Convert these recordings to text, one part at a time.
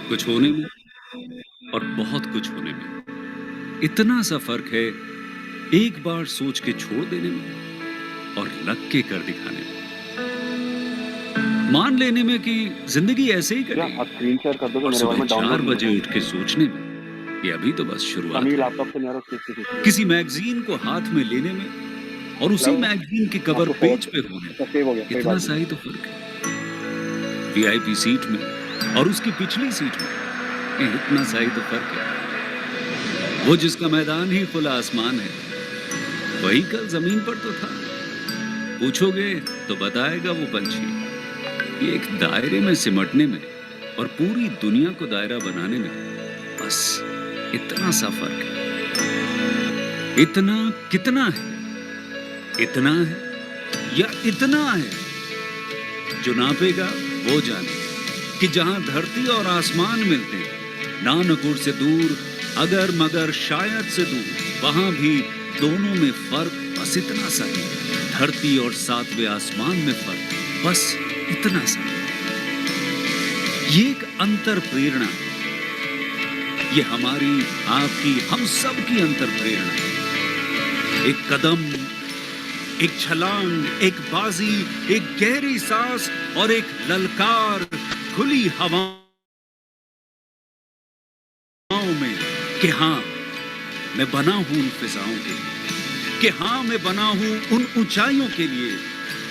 कुछ होने में और बहुत कुछ होने में इतना सा फर्क है, एक बार सोच के छोड़ देने में और लग के कर दिखाने में। मान लेने में कि जिंदगी ऐसे ही आप कटेगी स्क्रीन शेयर कर दो और मेरे सुबह में 4 डाउनलोड नहीं बजे उठ के सोचने में कि अभी तो बस शुरुआत है। लैपटॉप से नहीं आ रहा, उसके पीछे किसी मैगजीन को हाथ में लेने में और उसी मैगजीन के कवर पेज पे होने में सेव हो गया, कोई इतना बात सा ही तो फर्क है। वीआईपी सीट में और उसकी पिछली सीट में इतना सा ही तो फर्क है। वो जिसका मैदान ही खुला आसमान है, वही कल जमीन पर तो था। पूछोगे तो बताएगा वो पंछी कि एक दायरे में सिमटने में और पूरी दुनिया को दायरा बनाने में बस इतना सा फर्क है। इतना कितना है? इतना है या इतना है? जो नापेगा वो जाने कि जहां धरती और आसमान मिलते हैं, नानपुर से दूर, अगर मगर शायद से दूर, वहां भी दोनों में फर्क बस इतना सा है। धरती और सातवें आसमान में फर्क बस इतना सा। ये एक अंतर प्रेरणा है। ये हमारी, आपकी, हम सब की अंतर प्रेरणा है। एक कदम, एक छलांग, एक बाजी, एक गहरी सांस और एक ललकार खुली हवाओं में कि हाँ, मैं बना हूं उन फिजाओं के लिए, कि हाँ, मैं बना हूं उन ऊंचाइयों के लिए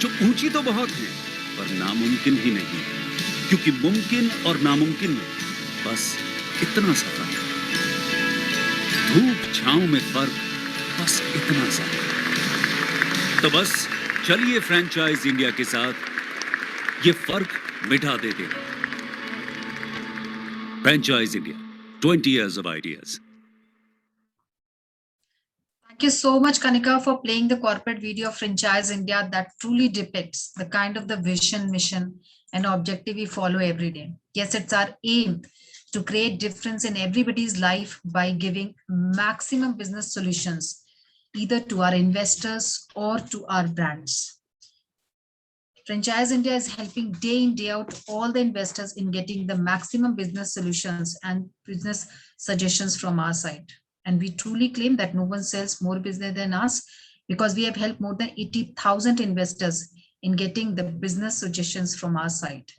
जो ऊंची तो बहुत है पर नामुमकिन ही नहीं, क्योंकि मुमकिन और नामुमकिन में बस इतना सा फर्क है। धूप छांव में फर्क बस इतना सा है। तो बस चलिए फ्रेंचाइज इंडिया के साथ ये फर्क मिटा देते हैं। Franchise India, 20 years of ideas. Thank you so much, Kanika, for playing the corporate video of Franchise India that truly depicts the kind of the vision, mission, and objective we follow every day. Yes, it's our aim to create difference in everybody's life by giving maximum business solutions, either to our investors or to our brands. Franchise India is helping day in, day out all the investors in getting the maximum business solutions and business suggestions from our side. And we truly claim that no one sells more business than us, because we have helped more than 80,000 investors in getting the business suggestions from our side.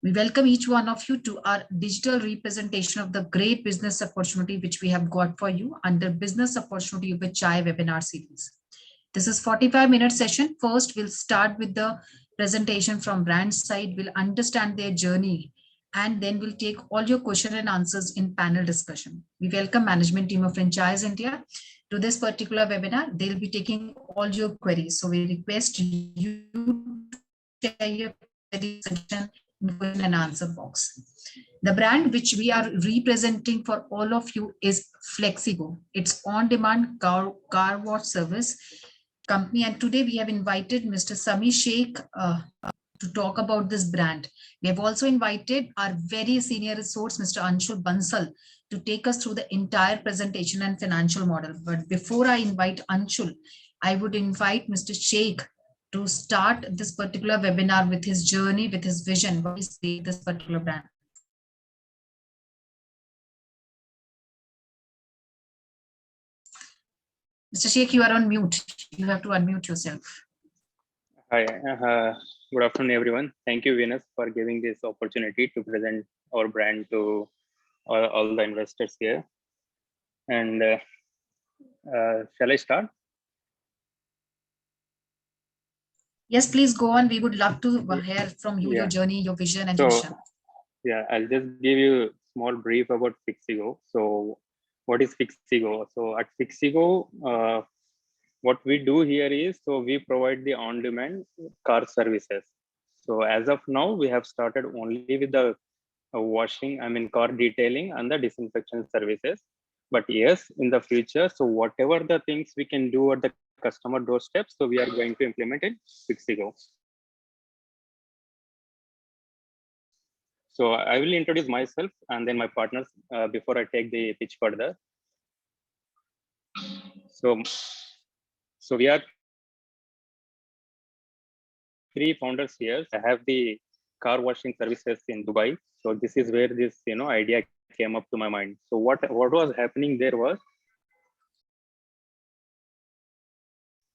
We welcome each one of you to our digital representation of the great business opportunity which we have got for you under Business Opportunity with Chai webinar series. This is 45-minute session. First, we'll start with the presentation from brand side. We'll understand their journey, and then we'll take all your question and answers in panel discussion. We welcome management team of Franchise India to this particular webinar. They'll be taking all your queries. So we request you to share your queries section in question and answer box. The brand which we are representing for all of you is Fixigo. It's on-demand car wash service company, and today we have invited Mr. Sami Sheikh to talk about this brand. We have also invited our very senior resource, Mr. Anshul Bansal, to take us through the entire presentation and financial model. But before I invite Anshul, I would invite Mr. Sheikh to start this particular webinar with his journey, with his vision, what is this particular brand. Mr. Sheikh, you are on mute. You have to unmute yourself. Hi, good afternoon, everyone. Thank you, Venus, for giving this opportunity to present our brand to all the investors here. And shall I start? Yes, please go on. We would love to hear from you, your journey, your vision, and your mission. Yeah, I'll just give you a small brief about Fixigo. So what is Fixigo? So at Fixigo, what we do here is, so we provide the on-demand car services. So as of now, we have started only with the car detailing and the disinfection services. But yes, in the future, so whatever the things we can do at the customer doorstep, so we are going to implement in Fixigo. So I will introduce myself and then my partners before I take the pitch further. So we are 3 founders here. I have the car washing services in Dubai. So this is where this idea came up to my mind. So what was happening there was,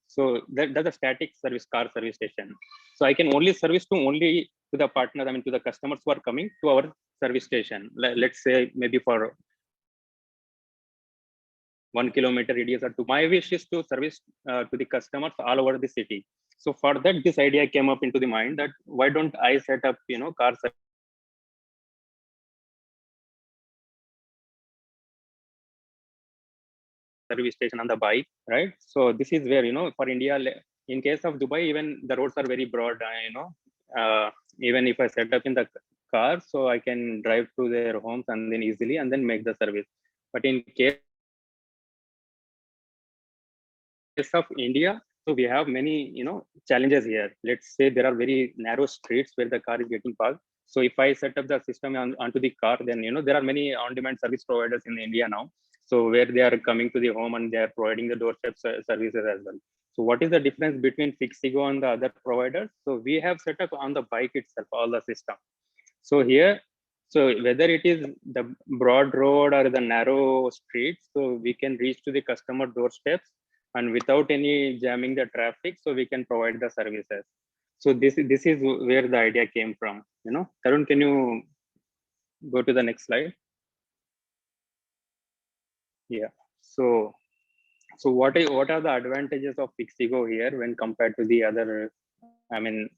so that's a static service car service station. So I can only service to the partners, I mean to the customers who are coming to our service station. Let's say maybe for 1 kilometer radius or two. My wish is to service to the customers all over the city. So for that, this idea came up into the mind that why don't I set up, car service station on the bike, right? So this is where, for India, in case of Dubai, even the roads are very broad, even if I set up in the car, so I can drive to their homes and then easily and then make the service. But in case of India, so we have many, challenges here. Let's say there are very narrow streets where the car is getting parked. So if I set up the system onto the car, then, there are many on-demand service providers in India now. So where they are coming to the home and they are providing the doorstep services as well. So what is the difference between Fixigo and the other providers? So we have set up on the bike itself, all the system. So here, so whether it is the broad road or the narrow streets, so we can reach to the customer doorsteps and without any jamming the traffic, so we can provide the services. So this is where the idea came from. Tarun, can you go to the next slide? Yeah. So what are the advantages of Fixigo here when compared to the other, I mean,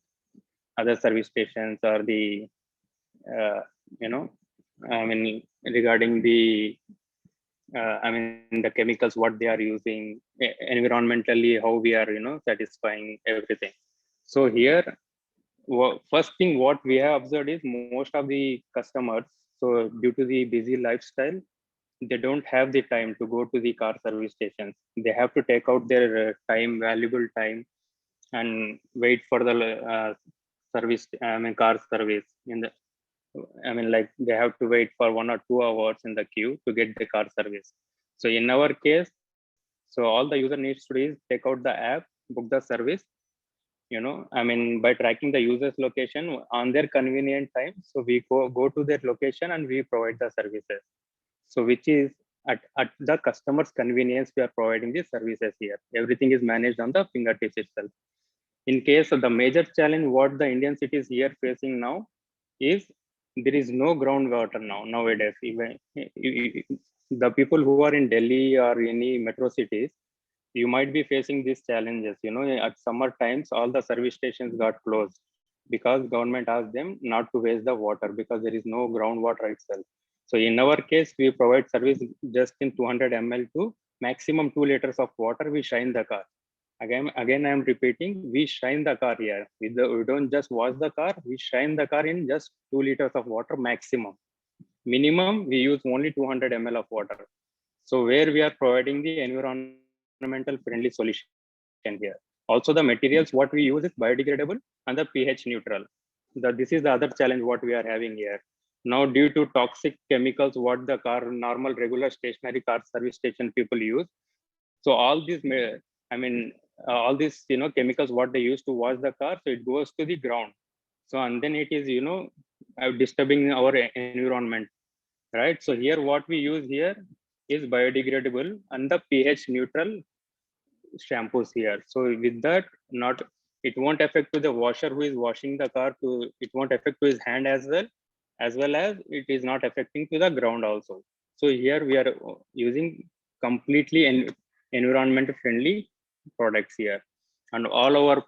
other service stations or the, I mean, regarding the, I mean, the chemicals, what they are using, environmentally, how we are, satisfying everything. So here, first thing what we have observed is most of the customers, so due to the busy lifestyle, they don't have the time to go to the car service stations. They have to take out their valuable time, and wait for the service, I mean, car service in the, I mean, like they have to wait for 1 or 2 hours in the queue to get the car service. So in our case, so all the user needs to do is take out the app, book the service, I mean, by tracking the user's location on their convenient time. So we go to their location and we provide the services. So which is at the customer's convenience, we are providing these services here. Everything is managed on the fingertips itself. In case of the major challenge, what the Indian cities here facing now is there is no groundwater nowadays. Even the people who are in Delhi or any metro cities, you might be facing these challenges. At summer times, all the service stations got closed because government asked them not to waste the water because there is no groundwater itself. So in our case, we provide service just in 200 ml to maximum 2 liters of water. We shine the car. Again, I am repeating, we shine the car here. We don't just wash the car, we shine the car in just 2 liters of water maximum. Minimum, we use only 200 ml of water. So where we are providing the environmental friendly solution here. Also, the materials what we use is biodegradable and the pH neutral. This is the other challenge what we are having here. Now, due to toxic chemicals, what the normal regular stationary car service station people use. So all these, I mean, all these, chemicals, what they use to wash the car, so it goes to the ground. So, and then it is, disturbing our environment, right? So here, what we use here is biodegradable and the pH neutral shampoos here. So with that, it won't affect to the washer who is washing the car, it won't affect to his hand as well as it is not affecting to the ground also. So here we are using completely environment friendly products here. And all our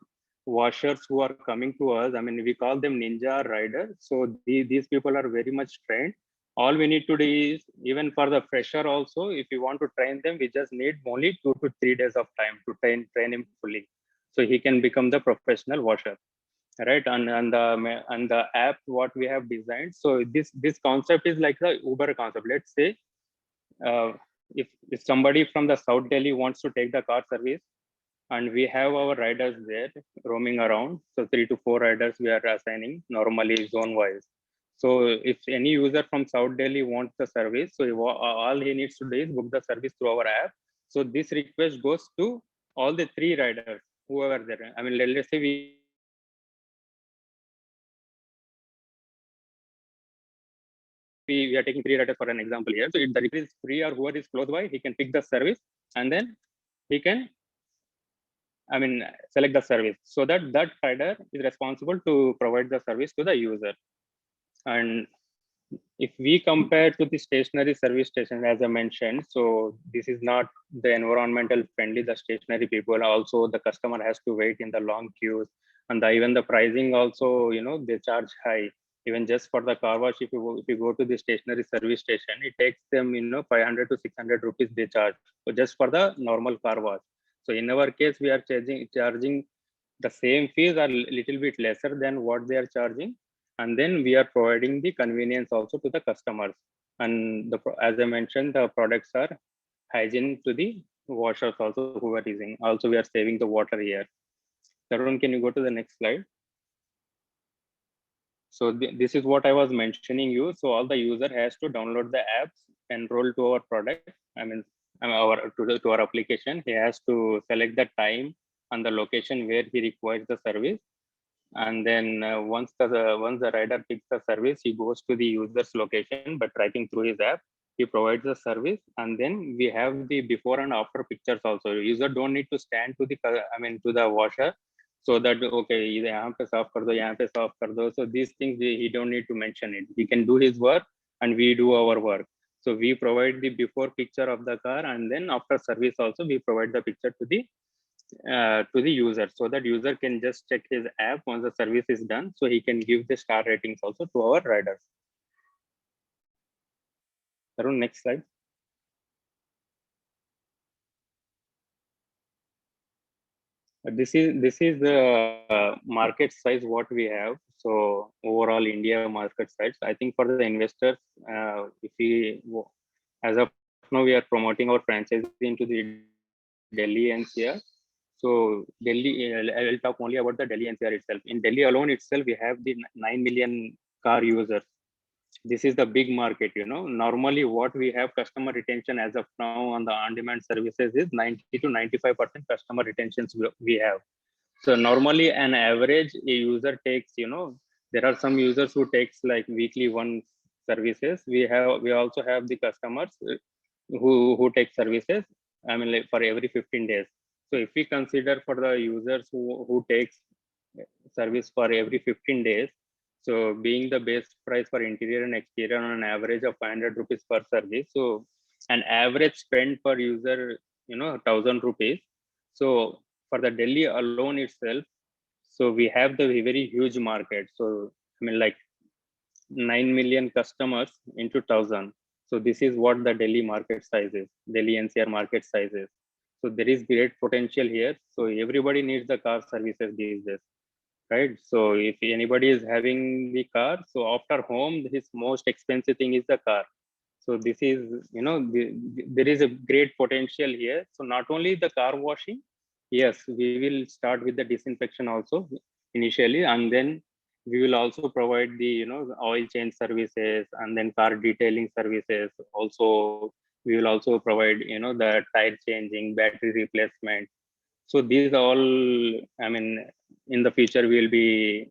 washers who are coming to us, I mean, we call them ninja riders. So these people are very much trained. All we need to do is, even for the fresher also, if you want to train them, we just need only 2 to 3 days of time to train him fully, so he can become the professional washer, right? And the app what we have designed, so this concept is like the Uber concept. Let's say if somebody from the South Delhi wants to take the car service, and we have our riders there roaming around, so 3 to 4 riders we are assigning normally zone wise. So if any user from South Delhi wants the service, so all he needs to do is book the service through our app. So this request goes to all the 3 riders who are there. I mean, let's say we we are taking 3 riders for an example here. So if the rider is free or whoever is close by, he can pick the service and then he can, select the service, so that rider is responsible to provide the service to the user. And if we compare to the stationary service station, as I mentioned, so this is not the environmental friendly. The stationary people also, the customer has to wait in the long queues, and even the pricing also, they charge high. Even just for the car wash, if you go to the stationary service station, it takes them 500 to 600 rupees they charge, so just for the normal car wash. So in our case, we are charging the same fees are little bit lesser than what they are charging, and then we are providing the convenience also to the customers. And as I mentioned, the products are hygiene to the washers also who are using. Also, we are saving the water here. Tarun, can you go to the next slide? So this is what I was mentioning you. So all the user has to download the apps, enroll to our product. To our application. He has to select the time and the location where he requires the service. And then once the rider picks the service, he goes to the user's location by tracking through his app. He provides the service, and then we have the before and after pictures also. User don't need to stand to the washer, so that okay, यहाँ पे साफ कर दो, यहाँ पे साफ कर दो. So these things he don't need to mention it. He can do his work, and we do our work. So we provide the before picture of the car, and then after service also we provide the picture to the user, so that user can just check his app once the service is done, so he can give the star ratings also to our riders. Arun, next slide. This is the market size what we have. So overall India market size, I think for the investors, if we, as of now, we are promoting our franchise into the Delhi NCR. So Delhi, I will talk only about the Delhi NCR itself. In Delhi alone itself, we have the 9 million car users. This is the big market, Normally what we have customer retention as of now on the on-demand services is 90 to 95% customer retentions we have. So normally an average a user takes, there are some users who takes like weekly one services. We also have the customers who take services, like for every 15 days. So if we consider for the users who takes service for every 15 days, so being the base price for interior and exterior on an average of 500 rupees per service, so an average spend per user, 1000 rupees. So for the Delhi alone itself, so we have the very huge market. So like 9 million customers into 1000. So this is what the Delhi market size is, Delhi NCR market size is. So there is great potential here. So everybody needs the car services these days, right? So if anybody is having the car, so after home, his most expensive thing is the car. So this is, there is a great potential here. So not only the car washing, yes, we will start with the disinfection also initially, and then we will also provide the, oil change services and then car detailing services. Also, we will also provide, the tire changing, battery replacement. So these all, in the future we'll be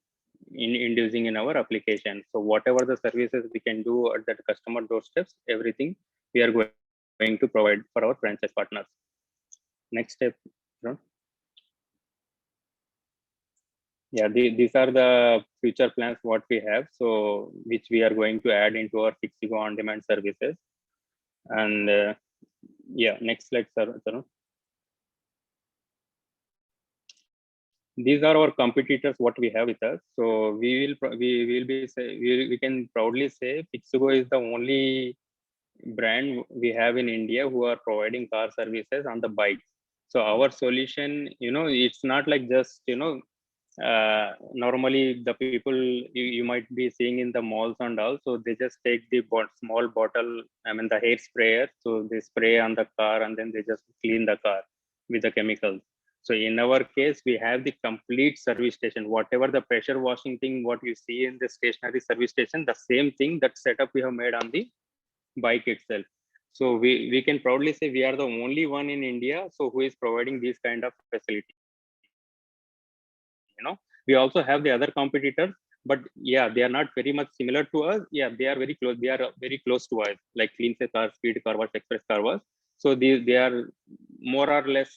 inducing in our application. So whatever the services we can do at the customer doorsteps, everything we are going to provide for our franchise partners. Next step. Yeah, these are the future plans what we have. So which we are going to add into our Fixigo on-demand services. And yeah, next slide, sir. These are our competitors what we have with us. So we can proudly say Fixigo is the only brand we have in India who are providing car services on the bike. So our solution, it's not like just, normally the people you might be seeing in the malls and all, so they just take the small bottle, the hair sprayer, so they spray on the car and then they just clean the car with the chemicals. So in our case, we have the complete service station, whatever the pressure washing thing, what you see in the stationary service station, the same thing, that setup we have made on the bike itself. So we can proudly say we are the only one in India, so who is providing these kind of facility. We also have the other competitors, but yeah, they are not very much similar to us. Yeah, they are very close. They are very close to us, like Clean Say Car, Speed Car Wash, Express Car Wash. So they are more or less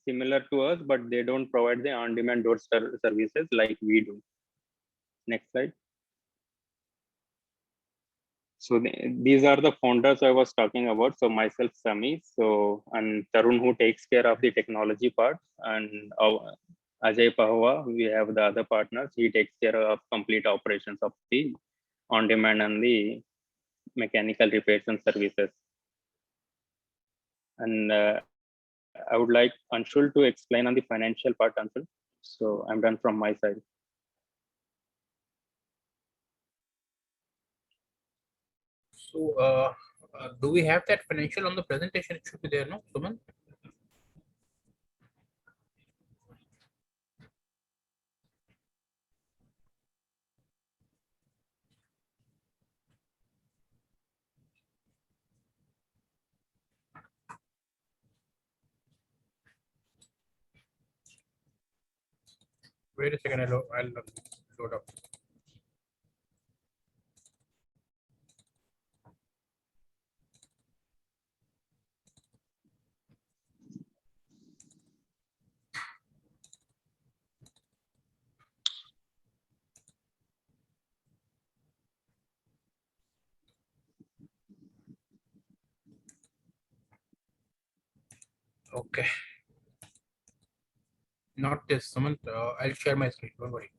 similar to us, but they don't provide the on-demand door services like we do. Next slide. So these are the founders I was talking about. So myself, Sami, so and Tarun, who takes care of the technology part, and Ajay Pahwa, we have the other partners. He takes care of complete operations of the on-demand and the mechanical repairs and services. And I would like Anshul to explain on the financial part, Anshul. So I'm done from my side. So, do we have that financial on the presentation? It should be there, no, Suman? Wait a second, I'll load up. Okay. Not this, Suman. I'll share my screen. Don't worry.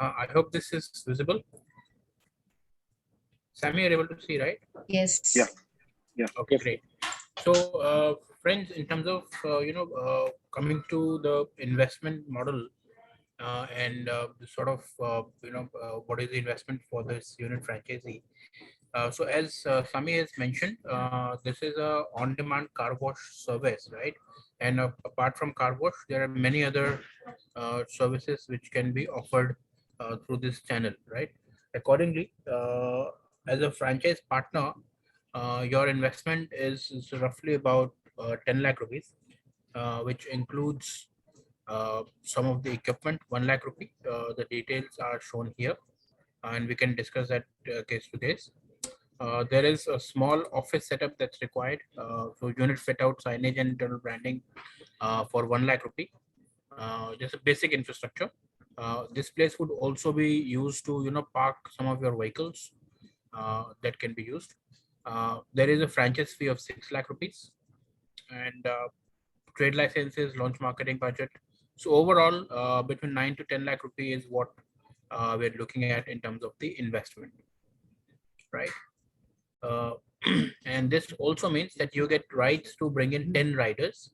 I hope this is visible. Sammy, you're able to see, right? Yes. Yeah. Okay, great. So, friends, in terms of coming to the investment model and sort of what is the investment for this unit franchisee? So, as Sami has mentioned, this is a on-demand car wash service, right? And apart from car wash, there are many other services which can be offered through this channel, right? Accordingly, as a franchise partner, your investment is roughly about 10 lakh rupees, which includes some of the equipment, 1 lakh rupee. The details are shown here, and we can discuss that case to case. There is a small office setup that's required. So unit fit out, signage and internal branding for 1 lakh rupee. Just a basic infrastructure. This place would also be used to park some of your vehicles that can be used. There is a franchise fee of 6 lakh rupees and trade licenses, launch marketing budget. So overall, between 9 to 10 lakh rupee is what we're looking at in terms of the investment, right? And this also means that you get rights to bring in 10 riders.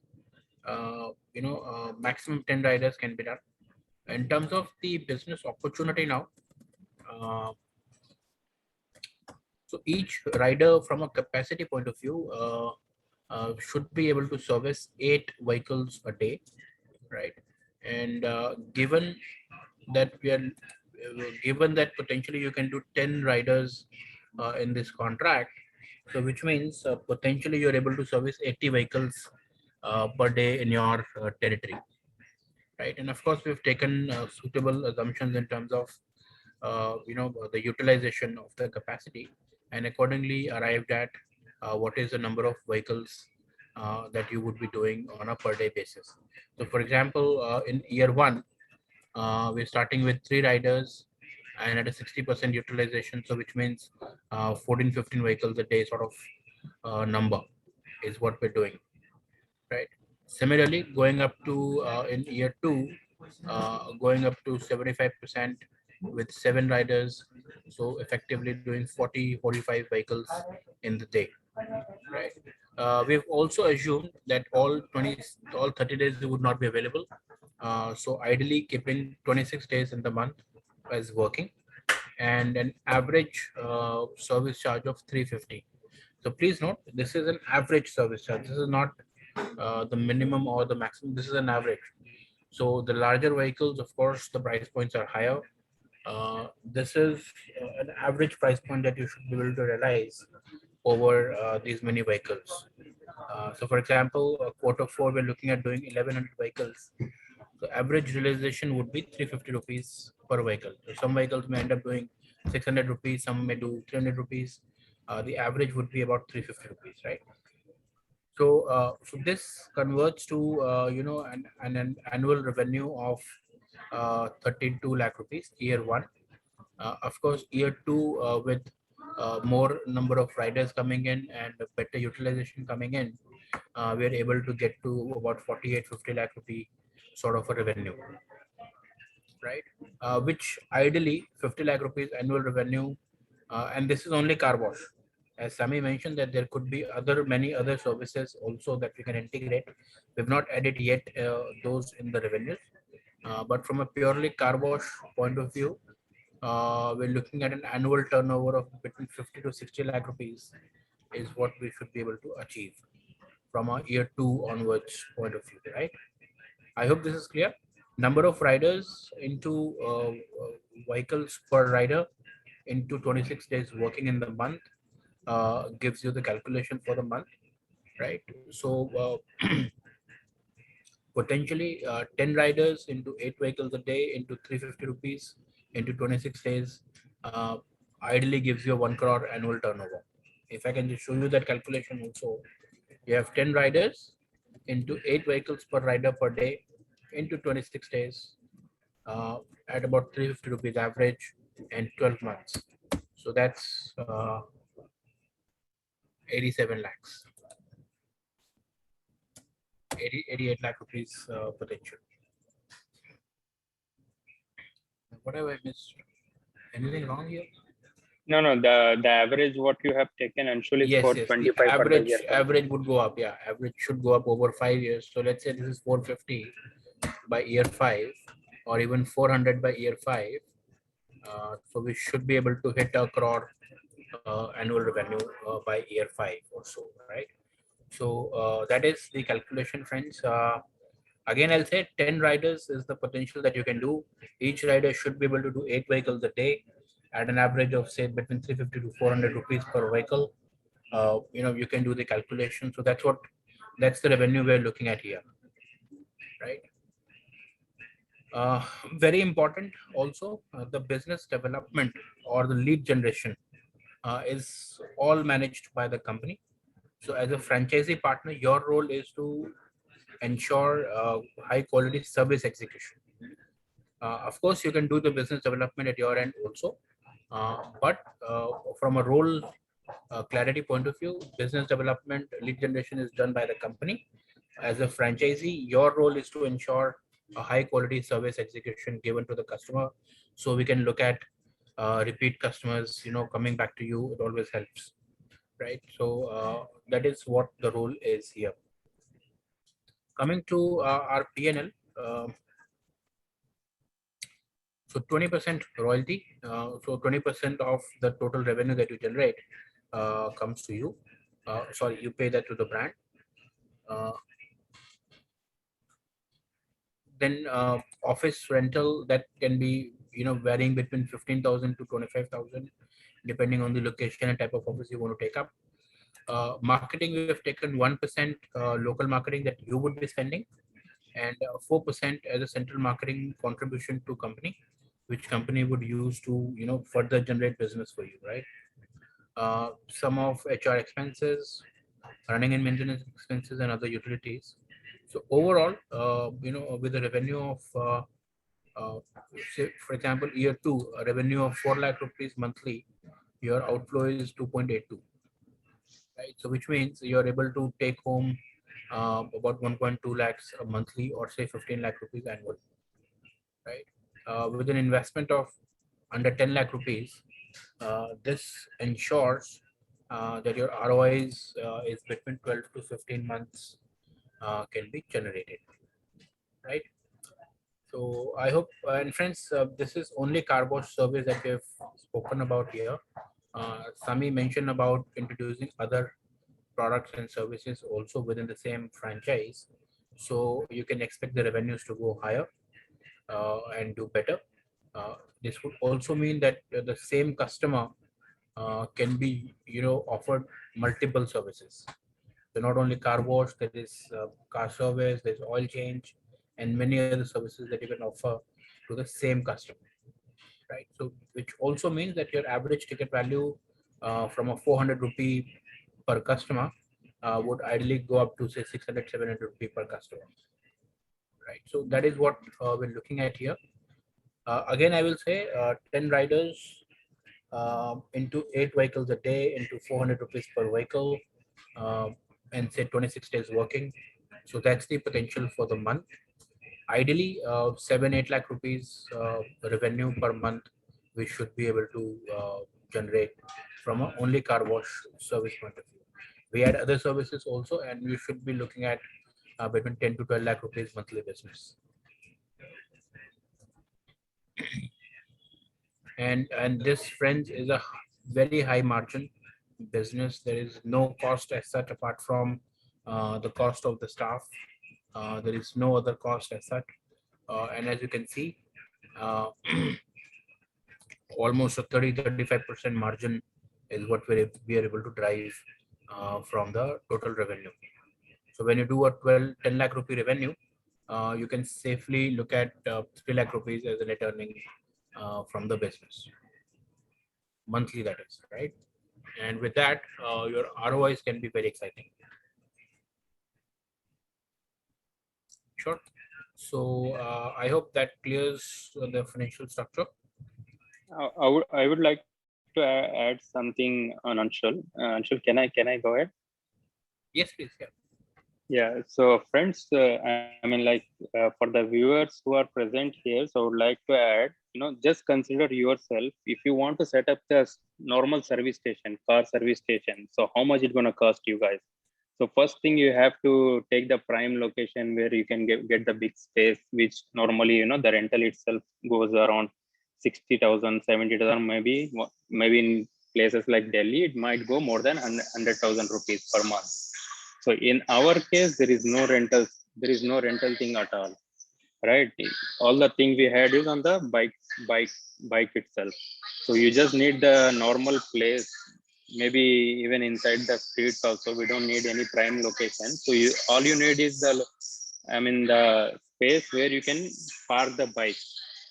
Maximum 10 riders can be done. In terms of the business opportunity now, so each rider from a capacity point of view should be able to service 8 vehicles a day, right? And given that given that potentially you can do 10 riders in this contract, so which means potentially you're able to service 80 vehicles per day in your territory, right? And of course, we've taken suitable assumptions in terms of the utilization of the capacity, and accordingly arrived at what is the number of vehicles that you would be doing on a per day basis. So for example, in year one, we're starting with 3 riders and at a 60% utilization, so which means 14-15 vehicles a day sort of number is what we're doing, right? Similarly, going up to in year two, going up to 75% with 7 riders, so effectively doing 40-45 vehicles in the day, right? We've also assumed that all 30 days would not be available, so ideally keeping 26 days in the month as working, and an average service charge of 350. So please note, this is an average service charge. This is not the minimum or the maximum. This is an average. So the larger vehicles, of course, the price points are higher. This is an average price point that you should be able to realize over these many vehicles. So for example, quarter four, we're looking at doing 1100 vehicles. So average realization would be 350 rupees per vehicle. So some vehicles may end up doing 600 rupees, some may do 300 rupees. The average would be about 350 rupees, right? So this converts to an annual revenue of 32 lakh rupees year one. Of course, year two, with more number of riders coming in and better utilization coming in, we're able to get to about 48-50 lakh rupee sort of a revenue, right? Which ideally 50 lakh rupees annual revenue, and this is only car wash. As Sami mentioned, that there could be many other services also that we can integrate. We've not added yet those in the revenues, but from a purely car wash point of view, we're looking at an annual turnover of between 50 to 60 lakh rupees is what we should be able to achieve from a year two onwards point of view, right? I hope this is clear. Number of riders into vehicles per rider into 26 days working in the month gives you the calculation for the month, right? So potentially 10 riders into 8 vehicles a day into 350 rupees into 26 days ideally gives you a 1 crore annual turnover. If I can just show you that calculation also, you have 10 riders into 8 vehicles per rider per day into 26 days at about 350 rupees average and 12 months. So that's 87 lakhs, 88 lakh rupees potential. What have I missed? Anything wrong here? No, the average what you have taken actually is Yes, for yes. 25 The for the average year. average would go up. Yeah, average should go up over 5 years. So let's say this is 450 by year 5, or even 400 by year 5. So we should be able to hit a crore annual revenue by year 5 or so, right? So that is the calculation, friends. Again, I'll say 10 riders is the potential that you can do. Each rider should be able to do 8 vehicles a day at an average of say between 350 to 400 rupees per vehicle. You can do the calculation. So that's the revenue we're looking at here, right? Very important also, the business development or the lead generation is all managed by the company. So as a franchisee partner, your role is to ensure high quality service execution. Of course, you can do the business development at your end also, but from a role clarity point of view, business development, lead generation is done by the company. As a franchisee, your role is to ensure a high quality service execution given to the customer, so we can look at repeat customers, coming back to you. It always helps, right? So that is what the role is here. Coming to our P&L, so 20% royalty. So 20% of the total revenue that you generate comes to you. Sorry, you pay that to the brand. Uh, then office rental, that can be varying between 15,000 to 25,000, depending on the location and type of office you want to take up. Marketing, we have taken 1% local marketing that you would be spending, and 4% as a central marketing contribution to company, which company would use to further generate business for you, right? Some of HR expenses, running and maintenance expenses, and other utilities. So overall, with a revenue of say, for example, year two, a revenue of 4 lakh rupees monthly, your outflow is 2.82, right? So which means you're able to take home about 1.2 lakhs a monthly, or say 15 lakh rupees annual, right? With an investment of under 10 lakh rupees, this ensures that your ROIs is between 12 to 15 months can be generated, right? So I hope, and friends, this is only CarWash service that we have spoken about here. Sami mentioned about introducing other products and services also within the same franchise. So you can expect the revenues to go higher and do better. This would also mean that the same customer can be, offered multiple services. So not only car wash, there is car service, there's oil change, and many other services that you can offer to the same customer, right? So which also means that your average ticket value from a 400 rupee per customer would ideally go up to say 600, 700 rupee per customer, right? So that is what we're looking at here. Again, I will say 10 riders into 8 vehicles a day into 400 rupees per vehicle, uh, and say 26 days working. So that's the potential for the month. Ideally, 7-8 lakh rupees revenue per month we should be able to generate from a only car wash service point of view. We had other services also, and we should be looking at between 10 to 12 lakh rupees monthly business. And this, friends, is a very high margin business. There is no cost as such apart from the cost of the staff. There is no other cost as such. And as you can see, uh, almost a 30-35% margin is what we are able to drive from the total revenue. So when you do a 10 lakh rupee revenue, you can safely look at 3 lakh rupees as a net earning from the business. Monthly, that is, right? And with that, your ROIs can be very exciting. Sure. So I hope that clears the financial structure. I would like to add something on Anshul. Anshul, can I go ahead? Yes, please. Yeah. Yeah. So friends, I mean, like for the viewers who are present here, so I would like to add, just consider yourself if you want to set up the normal service station, car service station. So how much it's gonna cost you guys? So first thing, you have to take the prime location where you can get the big space, which normally, the rental itself goes around 60,000, 70,000, maybe in places like Delhi, it might go more than 100,000 rupees per month. So in our case, there is no rental thing at all, right? All the thing we had is on the bike itself. So you just need the normal place, maybe even inside the streets also. We don't need any prime location. So all you need is the space where you can park the bike.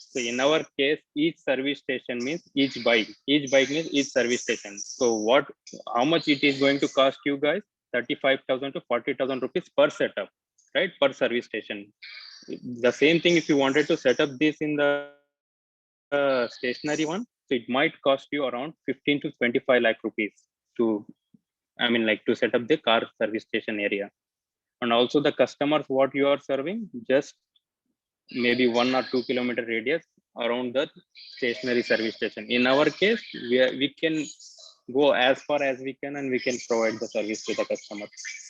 So in our case, each service station means each bike. Each bike means each service station. So how much it is going to cost you guys? 35,000 to 40,000 rupees per setup, right? Per service station. The same thing if you wanted to set up this in the stationary one, so it might cost you around 15 to 25 lakh rupees to, to set up the car service station area. And also the customers what you are serving, just maybe 1 or 2 kilometer radius around the stationary service station. In our case, we can go as far as we can, and we can provide the service to the customer.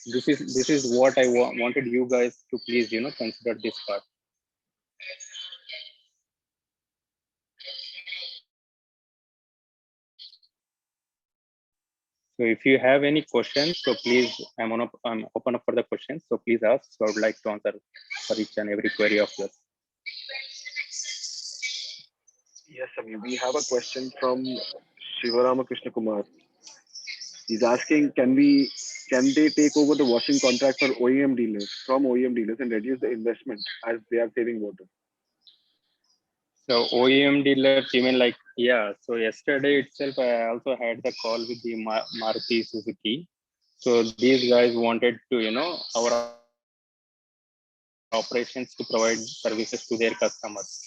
This is what I wanted you guys to please consider this part. So if you have any questions, so please, I'm open up for the questions. So please ask. So I would like to answer for each and every query of yours. Yes, Samir, we have a question from Shivarama Krishna Kumar. He's asking, can they take over the washing contract for OEM dealers and reduce the investment as they are saving water? So OEM dealers, you mean like, yeah. So yesterday itself, I also had the call with the Maruti Suzuki. So these guys wanted to, our operations to provide services to their customers.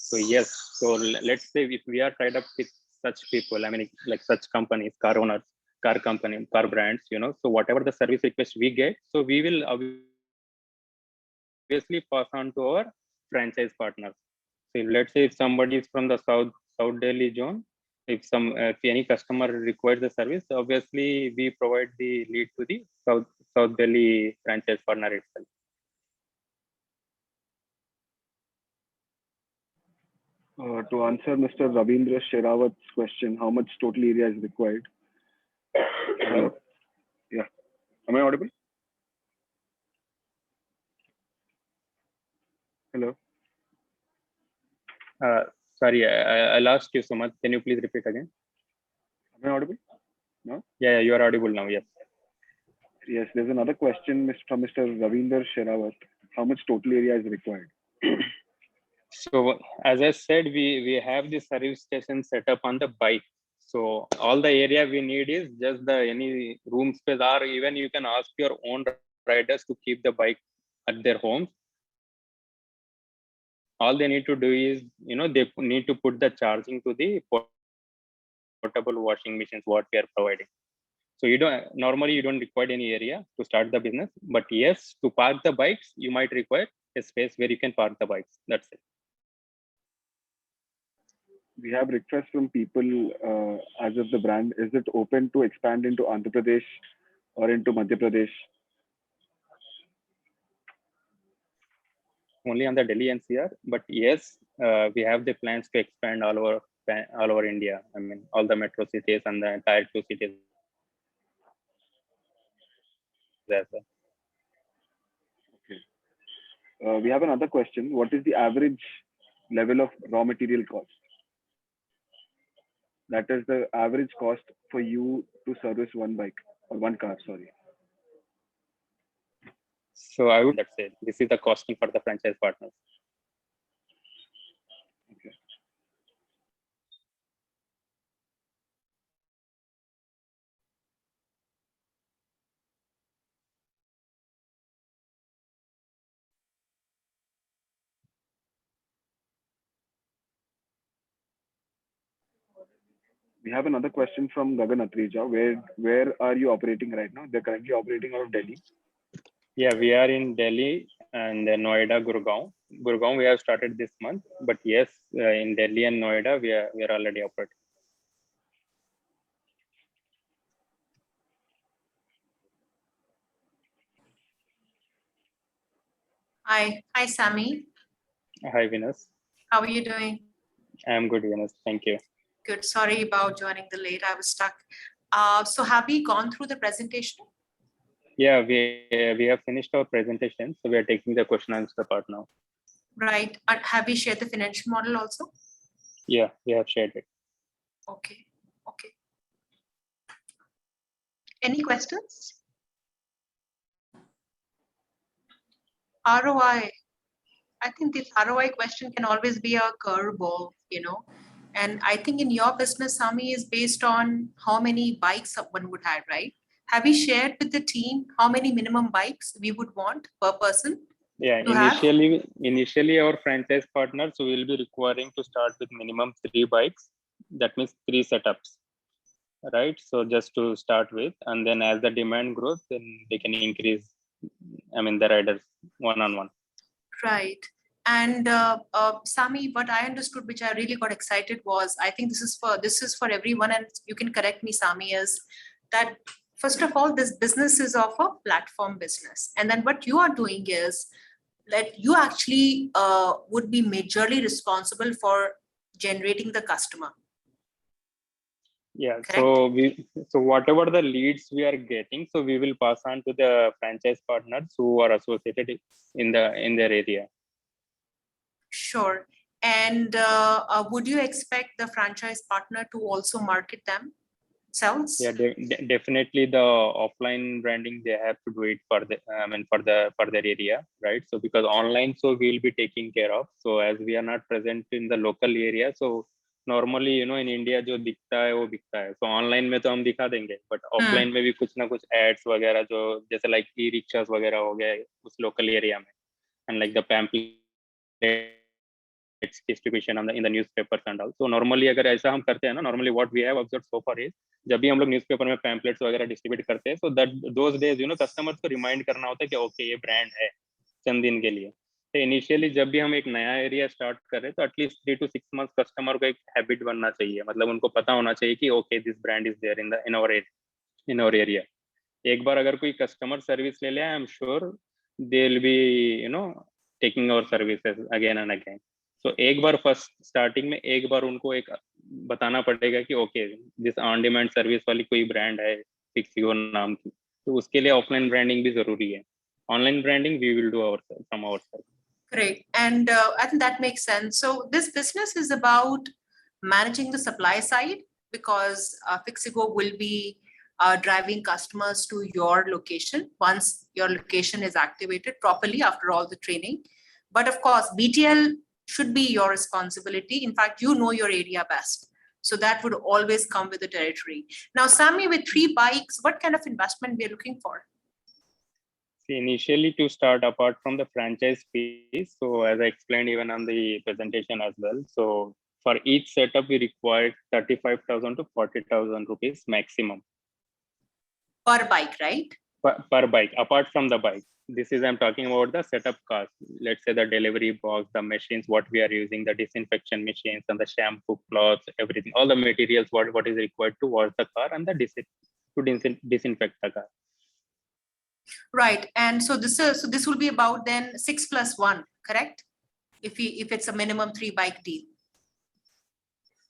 So yes, so let's say if we are tied up with such people, like such companies, car owners, car brands, so whatever the service request we get, so we will obviously pass on to our franchise partners. So let's say if somebody is from the South Delhi zone, if any customer requires the service, obviously we provide the lead to the South Delhi franchise partner itself. To answer Mr. Ravindra Sherawat's question, how much total area is required? Yeah. Am I audible? Hello. Sorry, I lost you so much. Can you please repeat again? Am I audible? No? Yeah, you are audible now. Yes. Yes, there's another question from Mr. Ravindra Sherawat. How much total area is required? So as I said, we have the service station set up on the bike. So all the area we need is just the any room space, or even you can ask your own riders to keep the bike at their homes. All they need to do is, they need to put the charging to the portable washing machines what we are providing. So you don't require any area to start the business, but yes, to park the bikes, you might require a space where you can park the bikes. That's it. We have requests from people as of the brand. Is it open to expand into Andhra Pradesh or into Madhya Pradesh? Only on the Delhi NCR, but yes, we have the plans to expand all over India. I mean, all the metro cities and the entire 2 cities. Okay. We have another question. What is the average level of raw material cost? That is the average cost for you to service one bike or one car, sorry. So I would say this is the costing for the franchise partners. Okay. We have another question from Gagan Atrija. Where are you operating right now? They're currently operating out of Delhi. Yeah, we are in Delhi and Noida, Gurgaon. Gurgaon we have started this month, but yes, in Delhi and Noida we are already operating. Hi, Sammy. Hi, Venus. How are you doing? I'm good, Venus. Thank you. Good. Sorry about joining the late. I was stuck. So have we gone through the presentation? Yeah, we have finished our presentation, so we are taking the question and answer part now. Right. Have we shared the financial model also? Yeah, we have shared it. Okay. Any questions? ROI. I think this ROI question can always be a curveball, And I think in your business, Sami, is based on how many bikes one would have, right? Have we shared with the team how many minimum bikes we would want per person? Yeah, initially our franchise partners will be requiring to start with minimum 3 bikes. That means 3 setups, right? So just to start with, and then as the demand grows, then they can increase, the riders one-on-one. Right. And Sami, what I understood, which I really got excited was, I think this is for everyone, and you can correct me, Sami, is that first of all, this business is of a platform business. And then what you are doing is that you actually would be majorly responsible for generating the customer. Yeah. Correct? So whatever the leads we are getting, so we will pass on to the franchise partners who are associated in their area. Sure. And would you expect the franchise partner to also market themselves? Yeah, definitely the offline branding they have to do it for their area, right? So because online, so we'll be taking care of. So as we are not present in the local area, so normally in India जो दिखता है वो बिकता है. So online में तो हम दिखा देंगे, but offline में भी कुछ ना कुछ ads वगैरह जो जैसे like e-rickshaws वगैरह हो गए उस local area में, and like the pamphlet distribution in the newspapers and all. So normally अगर ऐसा हम करते हैं ना, normally what we have observed so far is जब भी हम लोग न्यूज़पेपर में पैम्पलेट्स वगैरह डिस्ट्रीब्यूट करते हैं, so that those days customers को रिमाइंड करना होता है कि ओके ये ब्रांड है चंद दिन के लिए. तो इनिशियली जब भी हम एक नया एरिया स्टार्ट कर रहे हैं तो एटलीस्ट 3 to 6 months कस्टमर को एक हैबिट बनना चाहिए, मतलब उनको पता होना चाहिए कि okay this brand is there in our area. एक बार अगर कोई कस्टमर सर्विस ले ले, I am sure they will be taking our services again and again. तो एक बार फर्स्ट स्टार्टिंग में एक बार उनको एक बताना पड़ेगा कि ओके जिस ऑन डिमांड सर्विस वाली कोई ब्रांड है फिक्सिगो नाम की, तो उसके लिए ऑफलाइन ब्रांडिंग भी जरूरी है. Online branding we will do from our side. Great. And I think that makes sense. So this business is about managing the supply side, because Fixigo will be driving customers to your location once your location is activated properly after all the training. But of course, BTL should be your responsibility. In fact, you know your area best. So that would always come with the territory. Now, Sami, with 3 bikes, what kind of investment we are looking for? Initially, to start, apart from the franchise fees, so as I explained even on the presentation as well, so for each setup we require 35,000 to 40,000 rupees maximum Per bike, right? per bike. Apart from the bike, this is I'm talking about the setup cost. Let's say the delivery box, the machines, what we are using, the disinfection machines, and the shampoo cloths, everything, all the materials, what is required to wash the car and the disinfect the car. Right. And so this will be about then 6 plus 1, correct? If it's a minimum 3 bike deal.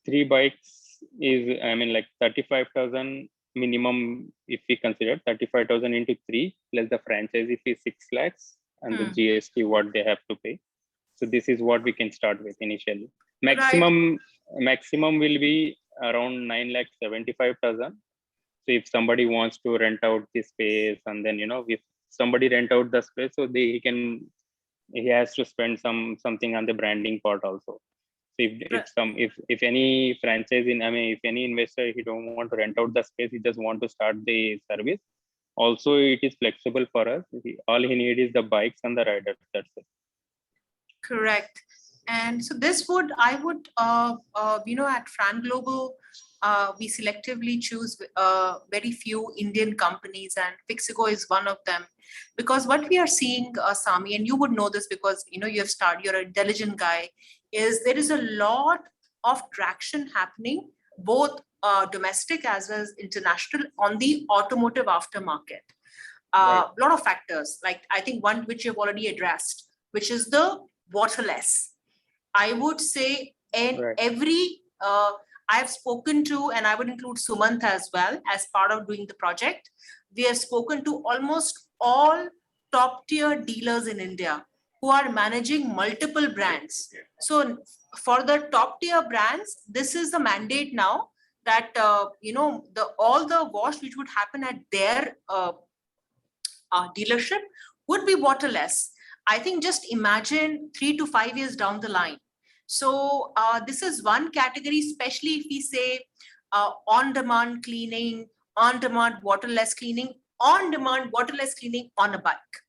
3 bikes is, I mean, like 35,000 minimum. If we consider 35,000 into 3 plus the franchise fee 6 lakhs and the GST what they have to pay. So this is what we can start with initially. Maximum will be around 9,75,000. So if somebody wants to rent out the space, and then if somebody rent out the space, so he has to spend something on the branding part also. So if any if any investor, he don't want to rent out the space, he just want to start the service, also it is flexible for us. All he need is the bikes and the riders. That's it. Correct. And so I would at Fran Global, we selectively choose very few Indian companies, and Fixigo is one of them. Because what we are seeing, Sami, and you would know this because you're an intelligent guy, is there is a lot of traction happening, both domestic as well as international, on the automotive aftermarket. A lot of factors, like I think one which you've already addressed, which is the waterless. I would say every I have spoken to, and I would include Sumant as well as part of doing the project. We have spoken to almost all top tier dealers in India who are managing multiple brands. So for the top tier brands, this is the mandate now that all the wash which would happen at their dealership would be waterless. I think just imagine 3 to 5 years down the line. So this is one category, especially if we say on-demand cleaning, on-demand waterless cleaning, on-demand waterless cleaning on a bike,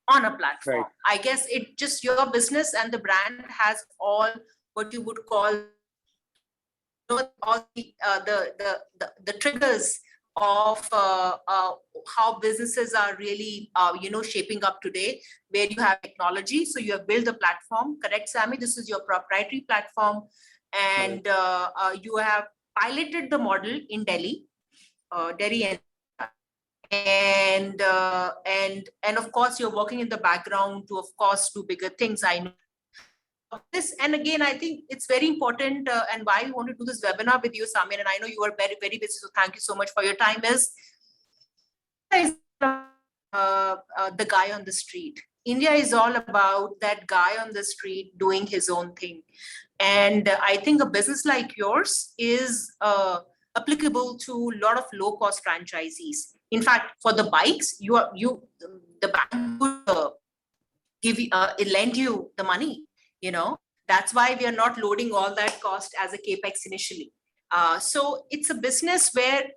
on a platform. Right. I guess it just your business and the brand has all what you would call all the triggers of how businesses are really shaping up today, where you have technology. So you have built a platform, correct, Sami? This is your proprietary platform, and you have piloted the model in Delhi NCR. And of course you're working in the background to, of course, do bigger things. I know this, and again, I think it's very important, and why we want to do this webinar with you, Samir, and I know you are very, very busy, so thank you so much for your time, is the guy on the street. India is all about that guy on the street doing his own thing. And I think a business like yours is applicable to a lot of low-cost franchisees. In fact, for the bikes, the bank would lend you the money. That's why we are not loading all that cost as a capex initially. So it's a business where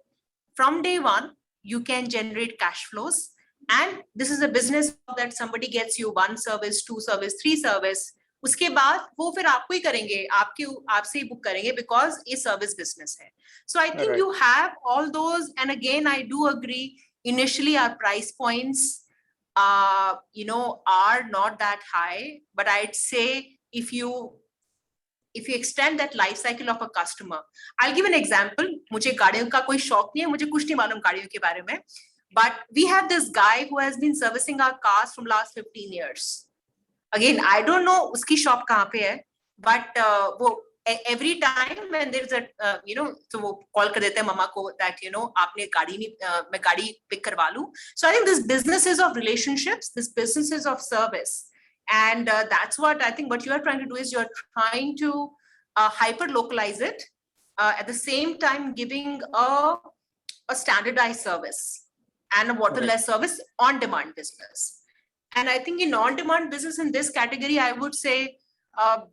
from day one, you can generate cash flows. And this is a business that somebody gets you 1 service, 2 service, 3 service. उसके बाद वो फिर आपको ही करेंगे, आपसे ही book करेंगे, because ये service business है. So I think you have all those. And again, I do agree, initially our price points are not that high, but I'd say if you extend that life cycle of a customer, I'll give an example. मुझे गाड़ियों का कोई शौक नहीं है, मुझे कुछ नहीं मालूम गाड़ियों के बारे में, but we have this guy who has been servicing our cars from last 15 years. Again, I don't know उसकी shop कहाँ पे है, but every time when there's a so वो call कर देते हैं mama को that आपने गाड़ी नहीं मैं गाड़ी pick करवा लूं. So I think this business is of relationships, this business is of service, and that's what I think what you are trying to do is you're trying to hyper localize it, at the same time giving a standardized service and a waterless service on demand business. And I think in on demand business in this category, I would say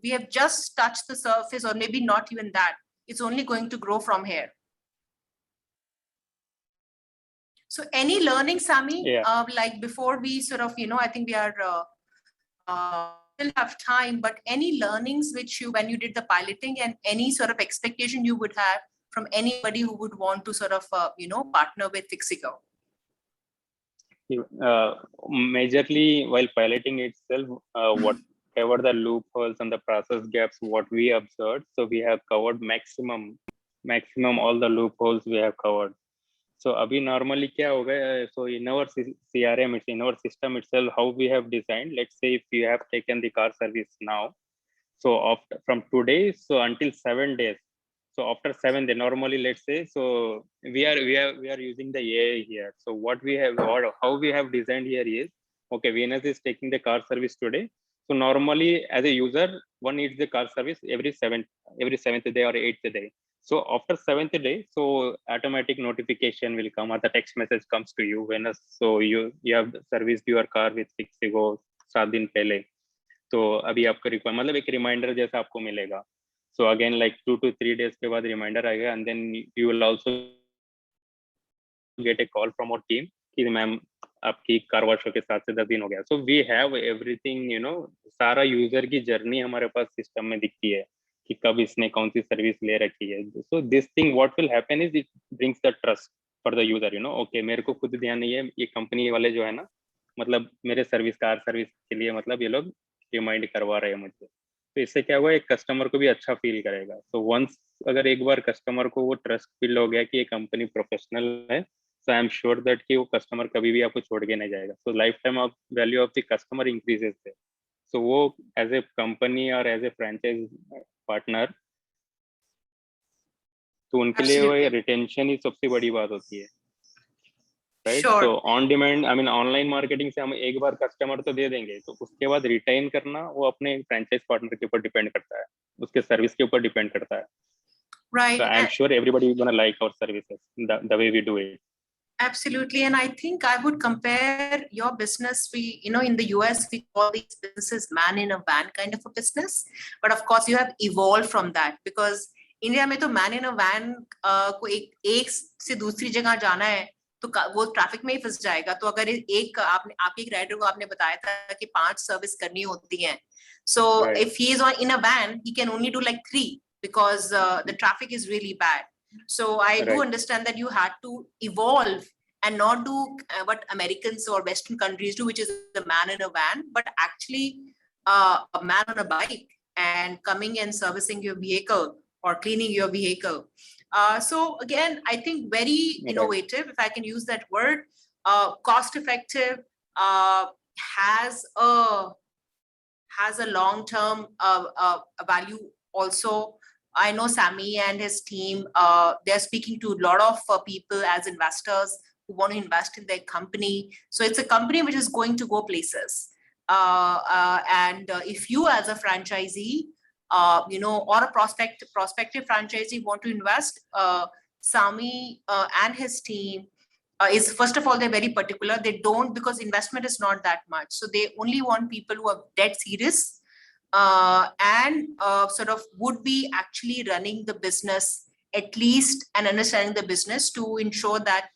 we have just touched the surface, or maybe not even that. It's only going to grow from here. So any learning, Sami, like before we sort of, I think we are still have time, but any learnings which you, when you did the piloting, and any sort of expectation you would have from anybody who would want to sort of, partner with Fixigo? Majorly while piloting itself, whatever the loopholes and the process gaps, what we observed, so we have covered maximum all the loopholes we have covered. So abhi normally kya hoga, so in our CRM, in our system itself, how we have designed, let's say if you have taken the car service now, so from today, so until 7 days, so after 7 days, normally let's say, so we are using the AI here. So what we have, or how we have designed here is, okay, Venus is taking the car service today. So normally as a user, one needs the car service every seventh day or 8th day. So after 7th day, so automatic notification will come, or the text message comes to you, Venus. So you have serviced your car with Fixigo 7 दिन पहले. तो अभी आपको मतलब एक reminder जैसा आपको मिलेगा. So again, like 2 to 3 days के बाद reminder आएगा, and then you will also get a call from our team कि मैम आपकी कार वॉश के 7 से 10 दिन हो गया. So we have everything, सारा यूजर की जर्नी हमारे पास सिस्टम में दिखती है कि कब इसने कौन सी सर्विस ले रखी है. So this thing what will happen is it brings the trust for the user. Okay, मेरे को खुद ध्यान नहीं है, ये कंपनी वाले जो है ना, मतलब मेरे कार सर्विस के लिए मतलब ये लोग रिमाइंड करवा रहे हैं मुझे. तो इससे क्या हुआ, एक कस्टमर को भी अच्छा फील करेगा. तो वंस अगर एक बार कस्टमर को वो ट्रस्ट फील हो गया कि ये कंपनी प्रोफेशनल है, so I am sure that कि वो कस्टमर कभी भी आपको छोड़ के नहीं जाएगा. So lifetime of value of the customer increases there. So वो as a company और as a franchise partner, तो उनके लिए वो रिटेंशन ही सबसे बड़ी बात होती है, राइट? तो on demand, I mean online marketing से हम एक बार कस्टमर तो दे देंगे, तो उसके बाद रिटेन करना वो अपने फ्रेंचाइज पार्टनर के ऊपर डिपेंड करता है, उसके सर्विस के ऊपर डिपेंड करता है. Right. So I'm sure everybody is gonna like our services, the way we do it. Absolutely. And I think I would compare your business. We, in the US, we call these businesses man in a van kind of a business. But of course, you have evolved from that, because India में तो man in a van को एक से दूसरी जगह जाना है तो वो ट्रैफिक में ही फंस जाएगा. तो अगर आपके एक राइडर को आपने बताया था कि 5 सर्विस करनी होती हैं. So if he is in a van, he can only do like 3 because the traffic is really bad. So I do understand that you had to evolve and not do what Americans or Western countries do, which is the man in a van, but actually a man on a bike and coming and servicing your vehicle or cleaning your vehicle. So again, I think very innovative, if I can use that word, cost effective, has a long-term value also. I know Sami and his team, they're speaking to a lot of people as investors who want to invest in their company. So it's a company which is going to go places. And if you as a franchisee, or a prospective franchisee want to invest, Sami and his team is, first of all, they're very particular. They don't, because investment is not that much. So they only want people who are dead serious. And sort of would be actually running the business at least and understanding the business to ensure that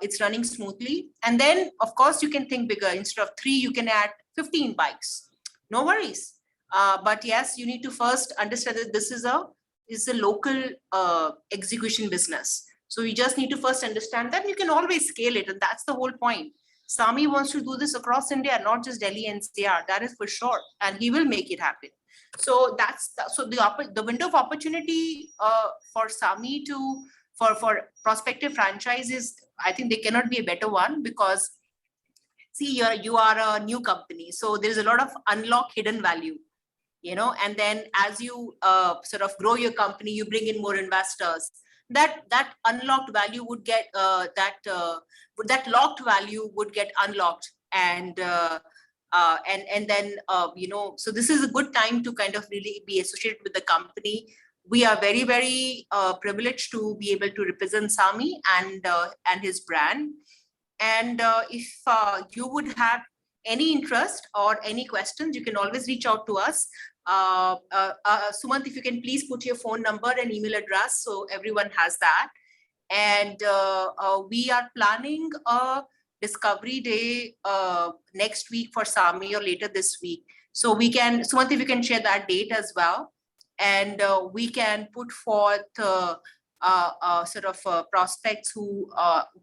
it's running smoothly. And then, of course, you can think bigger. Instead of 3, you can add 15 bikes. No worries. But yes, you need to first understand that this is a local execution business. So you just need to first understand that. You can always scale it, and that's the whole point. Sami wants to do this across India, not just Delhi NCR. That is for sure, and he will make it happen. So the window of opportunity for Sami for prospective franchises, I think there cannot be a better one, because see, you are a new company, so there is a lot of unlocked hidden value. and then as you sort of grow your company, you bring in more investors. That unlocked value would get that locked value would get unlocked, and then so this is a good time to kind of really be associated with the company. We are very, very privileged to be able to represent Sami and his brand. And if you would have any interest or any questions, you can always reach out to us. Sumant, if you can please put your phone number and email address so everyone has that. And we are planning a discovery day next week for Sami or later this week. So we can, Sumant, if you can share that date as well. And we can put forth sort of prospects who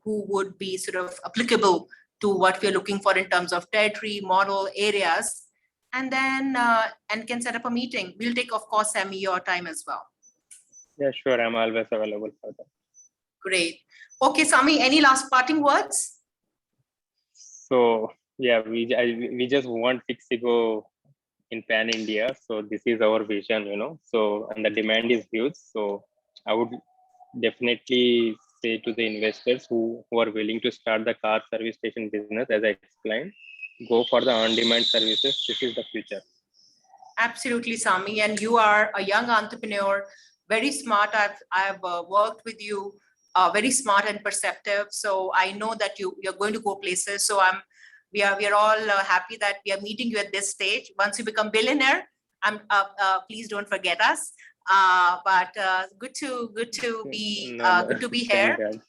would be sort of applicable to what we're looking for in terms of territory, model, areas, and then and can set up a meeting. We'll take, of course, Sami, your time as well. Yeah, sure. I'm always available for that. Great. Okay, Sami, any last parting words? So yeah, we just want Fixigo in pan India. So this is our vision, so, and the demand is huge. So I would definitely say to the investors who are willing to start the car service station business, as I explained, go for the on-demand services. This is the future. Absolutely, Sami. And you are a young entrepreneur, very smart. I've worked with you, very smart and perceptive. So I know that you're going to go places. So we are all happy that we are meeting you at this stage. Once you become billionaire, please don't forget us. But good to be good to be here.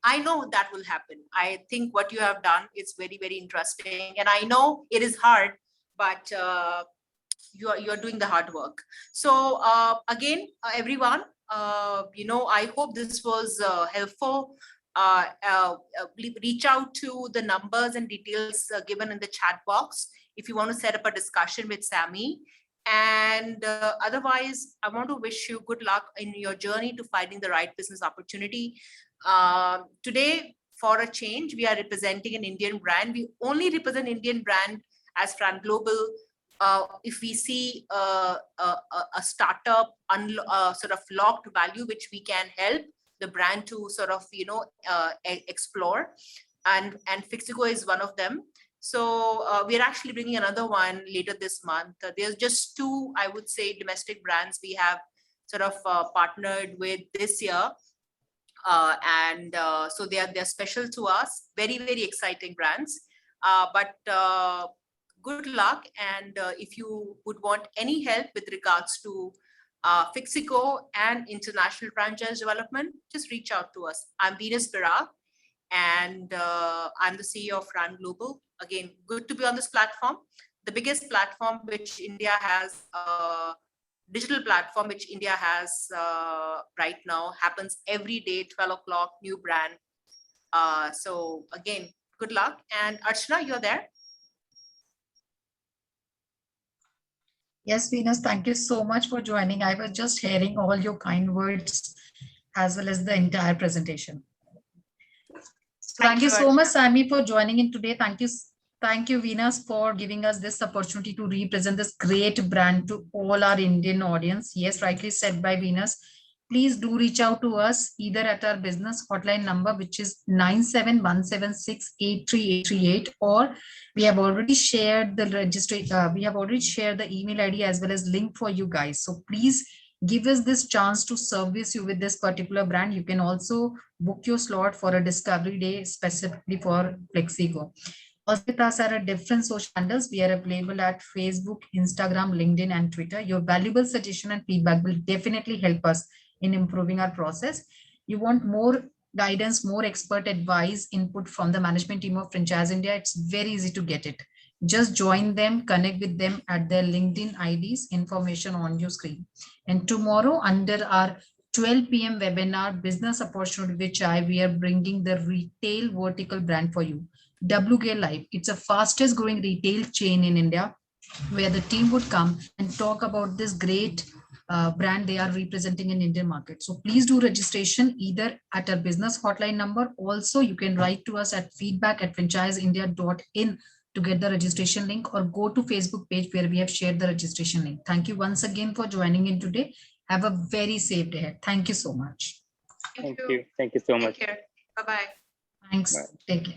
I know that will happen. I think what you have done is very, very interesting, and I know it is hard, but you're doing the hard work. So again, everyone, I hope this was helpful. Reach out to the numbers and details given in the chat box if you want to set up a discussion with Sami. And otherwise, I want to wish you good luck in your journey to finding the right business opportunity. Today, for a change, we are representing an Indian brand. We only represent Indian brand as Fran Global. If we see a startup sort of locked value, which we can help the brand to sort of explore, and Fixigo is one of them. So we're actually bringing another one later this month. There's just two, I would say, domestic brands we have sort of partnered with this year, and so they're special to us. Very, very exciting brands. But good luck, and if you would want any help with regards to Fixigo and international franchise development, just reach out to us. I'm Venus Pirag, and I'm the CEO of Fran Global. Again, good to be on this platform, the biggest platform which India has, digital platform which India has right now, happens every day, 12 o'clock, new brand. So again, good luck. And Archana, you're there. Yes, Venus, thank you so much for joining. I was just hearing all your kind words as well as the entire presentation. Thank you so much, Sami, for joining in today. Thank you, Venus, for giving us this opportunity to represent this great brand to all our Indian audience. Yes, rightly said by Venus. Please do reach out to us either at our business hotline number, which is 9717683838, or we have already shared the registration. We have already shared the email ID as well as link for you guys. So please give us this chance to service you with this particular brand. You can also book your slot for a discovery day specifically for Fixigo. Also, with us are different social handles. We are available at Facebook, Instagram, LinkedIn, and Twitter. Your valuable suggestion and feedback will definitely help us in improving our process. You want more guidance, more expert advice, input from the management team of Franchiseindia, it's very easy to get it. Just join them, connect with them at their LinkedIn IDs, information on your screen. And tomorrow, under our 12 p.m. webinar, Business Opportunity, which we are bringing the retail vertical brand for you. WK Live, it's a fastest growing retail chain in India, where the team would come and talk about this great brand they are representing in Indian market. So please do registration either at our business hotline number. Also, you can write to us at feedback@franchiseindia.in to get the registration link, or go to Facebook page where we have shared the registration link. Thank you once again for joining in today. Have a very safe day ahead. Thank you so much. Thank Thank you so much. Take care. Bye-bye. Thanks. Bye. Take care.